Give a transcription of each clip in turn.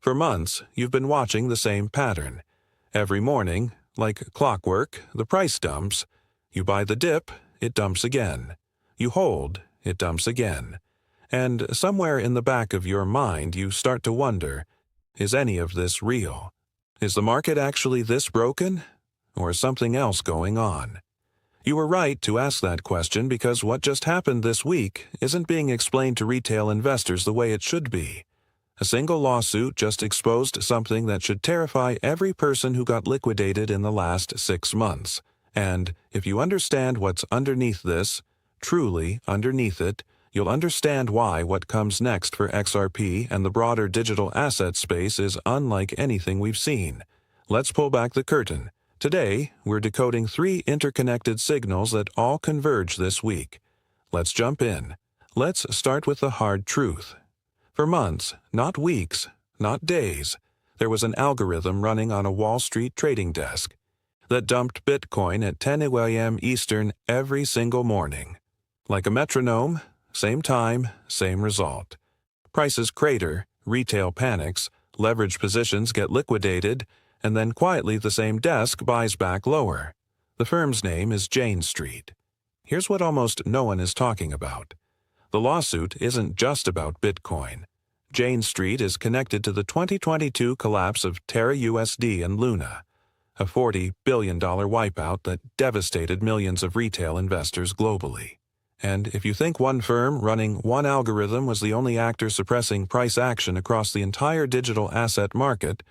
For months, you've been watching the same pattern. Every morning, like clockwork, the price dumps. You buy the dip, it dumps again. You hold, it dumps again. And somewhere in the back of your mind you start to wonder, is any of this real? Is the market actually this broken? Or is something else going on? You were right to ask that question because what just happened this week isn't being explained to retail investors the way it should be. A single lawsuit just exposed something that should terrify every person who got liquidated in the last 6 months. And if you understand what's underneath this, truly underneath it, you'll understand why what comes next for XRP and the broader digital asset space is unlike anything we've seen. Let's pull back the curtain. Today, we're decoding 3 interconnected signals that all converge this week. Let's jump in. Let's start with the hard truth. For months, not weeks, not days, there was an algorithm running on a Wall Street trading desk that dumped Bitcoin at 10 a.m. Eastern every single morning. Like a metronome, same time, same result. Prices crater, retail panics, leveraged positions get liquidated, and then quietly the same desk buys back lower. The firm's name is Jane Street. Here's what almost no one is talking about. The lawsuit isn't just about Bitcoin. Jane Street is connected to the 2022 collapse of Terra USD and Luna, a $40 billion wipeout that devastated millions of retail investors globally. And if you think one firm running one algorithm was the only actor suppressing price action across the entire digital asset market,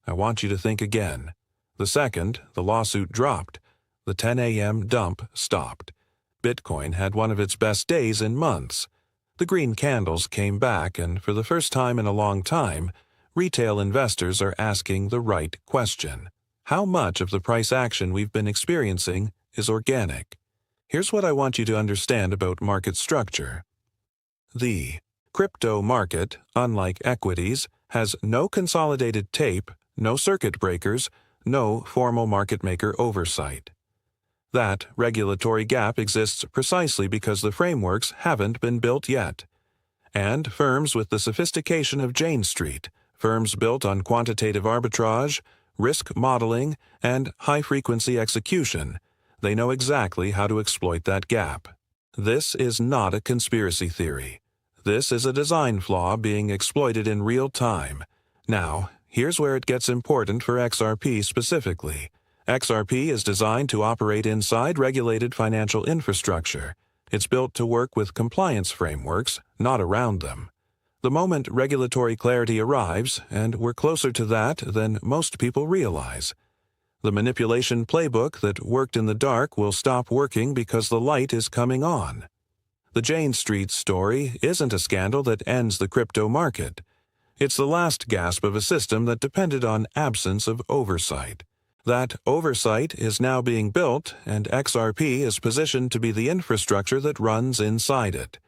I want you to think again. The second the lawsuit dropped, the 10 a.m. dump stopped. Bitcoin had one of its best days in months. The green candles came back, and for the first time in a long time, retail investors are asking the right question. How much of the price action we've been experiencing is organic? Here's what I want you to understand about market structure. The crypto market, unlike equities, has no consolidated tape, no circuit breakers, no formal market maker oversight. That regulatory gap exists precisely because the frameworks haven't been built yet. And firms with the sophistication of Jane Street, firms built on quantitative arbitrage, risk modeling, and high-frequency execution, they know exactly how to exploit that gap. This is not a conspiracy theory. This is a design flaw being exploited in real time. Now, here's where it gets important for XRP specifically. XRP is designed to operate inside regulated financial infrastructure. It's built to work with compliance frameworks, not around them. The moment regulatory clarity arrives, and we're closer to that than most people realize, the manipulation playbook that worked in the dark will stop working because the light is coming on. The Jane Street story isn't a scandal that ends the crypto market. It's the last gasp of a system that depended on absence of oversight. That oversight is now being built, and XRP is positioned to be the infrastructure that runs inside it.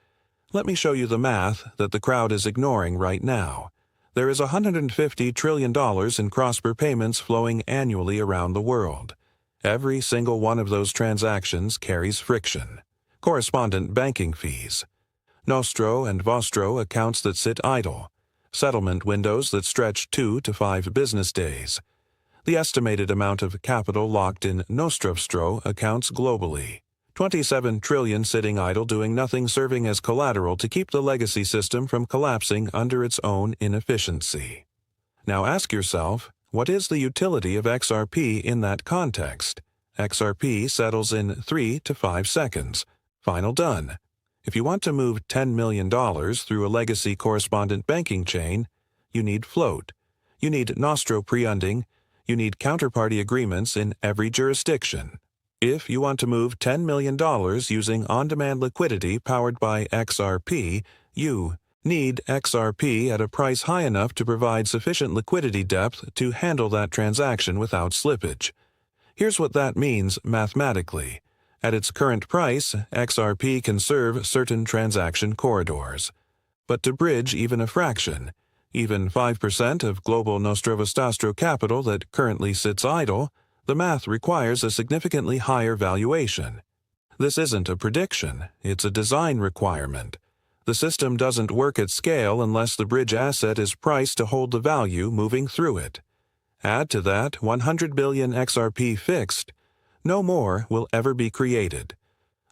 Let me show you the math that the crowd is ignoring right now. There is $150 trillion in cross-border payments flowing annually around the world. Every single one of those transactions carries friction. Correspondent banking fees. Nostro and Vostro accounts that sit idle. Settlement windows that stretch 2 to 5 business days. The estimated amount of capital locked in Nostrovstro accounts globally. 27 trillion sitting idle doing nothing, serving as collateral to keep the legacy system from collapsing under its own inefficiency. Now ask yourself, what is the utility of XRP in that context? XRP settles in 3 to 5 seconds. Final done. If you want to move $10 million through a legacy correspondent banking chain, you need float. You need Nostro pre-funding. You need counterparty agreements in every jurisdiction. If you want to move $10 million using on-demand liquidity powered by XRP, you need XRP at a price high enough to provide sufficient liquidity depth to handle that transaction without slippage. Here's what that means mathematically. At its current price, XRP can serve certain transaction corridors. But to bridge even a fraction, even 5% of global Nostrovostastro capital that currently sits idle, the math requires a significantly higher valuation. This isn't a prediction, it's a design requirement. The system doesn't work at scale unless the bridge asset is priced to hold the value moving through it. Add to that 100 billion XRP fixed, no more will ever be created.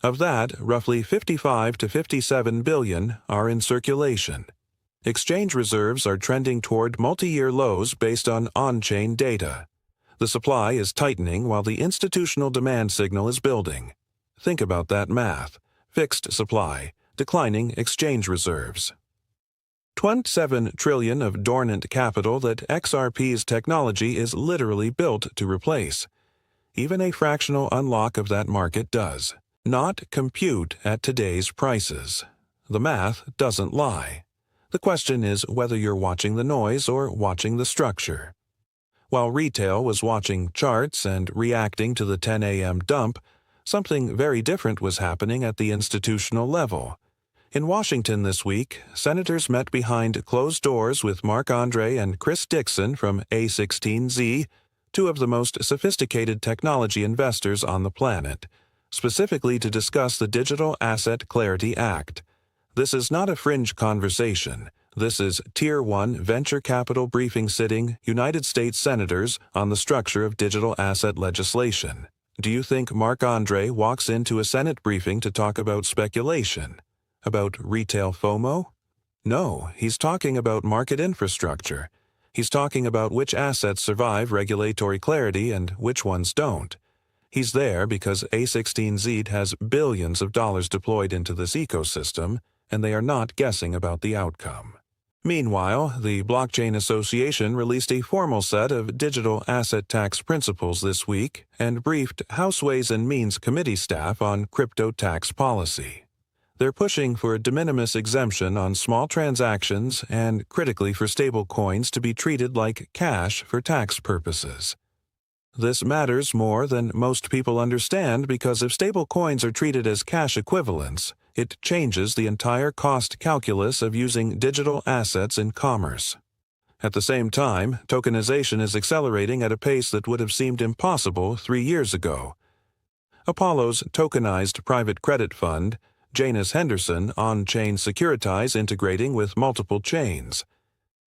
Of that, roughly 55 to 57 billion are in circulation. Exchange reserves are trending toward multi-year lows based on on-chain data. The supply is tightening while the institutional demand signal is building. Think about that math. Fixed supply, declining exchange reserves. 27 trillion of dormant capital that XRP's technology is literally built to replace. Even a fractional unlock of that market does not compute at today's prices. The math doesn't lie. The question is whether you're watching the noise or watching the structure. While retail was watching charts and reacting to the 10 a.m. dump, something very different was happening at the institutional level. In Washington this week, senators met behind closed doors with Mark Andre and Chris Dixon from A16Z, two of the most sophisticated technology investors on the planet, specifically to discuss the Digital Asset Clarity Act. This is not a fringe conversation. This is Tier 1 venture capital briefing sitting United States senators on the structure of digital asset legislation. Do you think Mark Andre walks into a Senate briefing to talk about speculation? About retail FOMO? No, he's talking about market infrastructure. He's talking about which assets survive regulatory clarity and which ones don't. He's there because A16Z has billions of dollars deployed into this ecosystem, and they are not guessing about the outcome. Meanwhile, the Blockchain Association released a formal set of digital asset tax principles this week and briefed House Ways and Means Committee staff on crypto tax policy. They're pushing for a de minimis exemption on small transactions and, critically, for stable coins to be treated like cash for tax purposes. This matters more than most people understand because if stable coins are treated as cash equivalents, it changes the entire cost calculus of using digital assets in commerce. At the same time, tokenization is accelerating at a pace that would have seemed impossible 3 years ago. Apollo's tokenized private credit fund, Janus Henderson on-chain securitize integrating with multiple chains.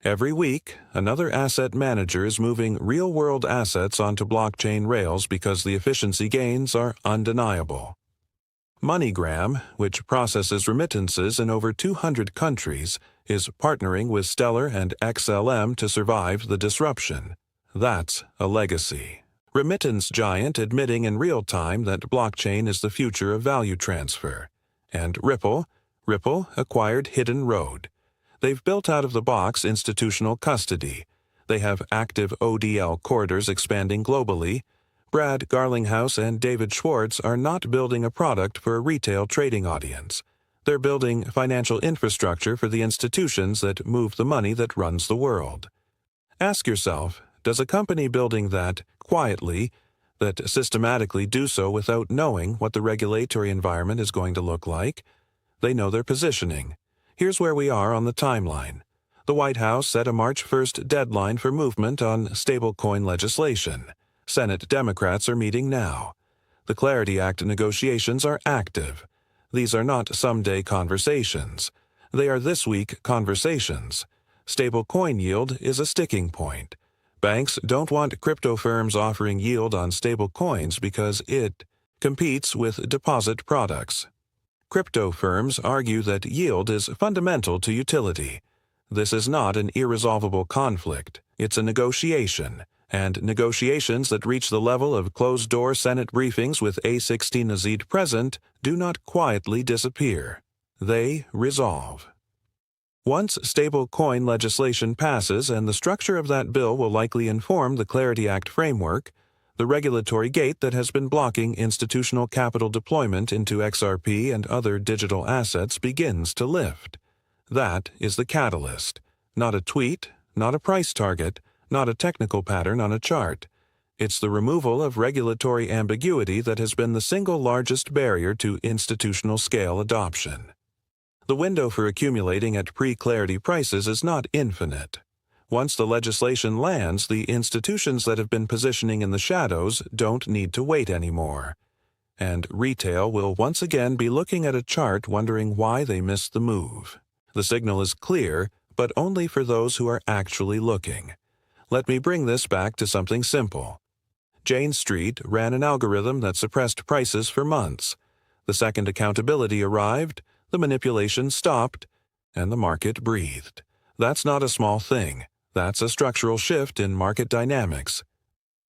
Every week, another asset manager is moving real-world assets onto blockchain rails because the efficiency gains are undeniable. MoneyGram, which processes remittances in over 200 countries, is partnering with Stellar and XLM to survive the disruption. That's a legacy. Remittance giant admitting in real time that blockchain is the future of value transfer. And Ripple acquired Hidden Road. They've built out-of-the-box institutional custody. They have active ODL corridors expanding globally. Brad Garlinghouse and David Schwartz are not building a product for a retail trading audience. They're building financial infrastructure for the institutions that move the money that runs the world. Ask yourself, does a company building that quietly, that systematically do so without knowing what the regulatory environment is going to look like? They know their positioning. Here's where we are on the timeline. The White House set a March 1st deadline for movement on stablecoin legislation. Senate Democrats are meeting now. The Clarity Act negotiations are active. These are not someday conversations. They are this week conversations. Stablecoin yield is a sticking point. Banks don't want crypto firms offering yield on stable coins because it competes with deposit products. Crypto firms argue that yield is fundamental to utility. This is not an irresolvable conflict. It's a negotiation, and negotiations that reach the level of closed-door Senate briefings with A16Z present do not quietly disappear. They resolve. Once stable coin legislation passes, and the structure of that bill will likely inform the Clarity Act framework, the regulatory gate that has been blocking institutional capital deployment into XRP and other digital assets begins to lift. That is the catalyst. Not a tweet, not a price target, not a technical pattern on a chart. It's the removal of regulatory ambiguity that has been the single largest barrier to institutional scale adoption. The window for accumulating at pre-clarity prices is not infinite. Once the legislation lands, the institutions that have been positioning in the shadows don't need to wait anymore. and retail will once again be looking at a chart wondering why they missed the move. The signal is clear, but only for those who are actually looking. Let me bring this back to something simple. Jane Street ran an algorithm that suppressed prices for months. The second accountability arrived, the manipulation stopped, and the market breathed. That's not a small thing. That's a structural shift in market dynamics.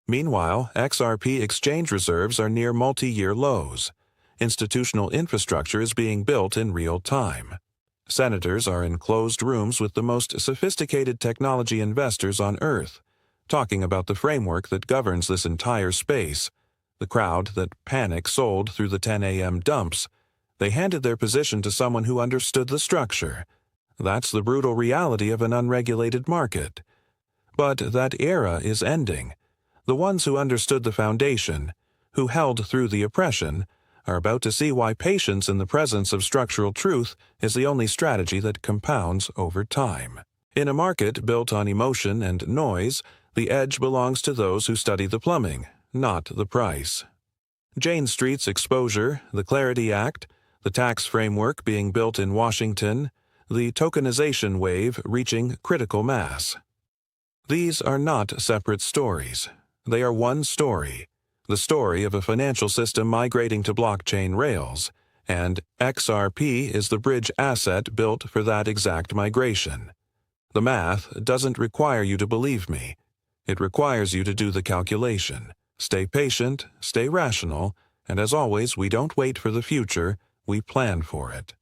Meanwhile, XRP exchange reserves are near multi-year lows. Institutional infrastructure is being built in real time. Senators are in closed rooms with the most sophisticated technology investors on Earth, talking about the framework that governs this entire space. The crowd that panic sold through the 10 a.m. dumps, they handed their position to someone who understood the structure. That's the brutal reality of an unregulated market. But that era is ending. The ones who understood the foundation, who held through the oppression, are about to see why patience in the presence of structural truth is the only strategy that compounds over time. In a market built on emotion and noise, the edge belongs to those who study the plumbing, not the price. Jane Street's exposure, the Clarity Act, the tax framework being built in Washington, the tokenization wave reaching critical mass. These are not separate stories. They are one story, the story of a financial system migrating to blockchain rails, and XRP is the bridge asset built for that exact migration. The math doesn't require you to believe me. It requires you to do the calculation. Stay patient, stay rational, and as always, we don't wait for the future, we plan for it.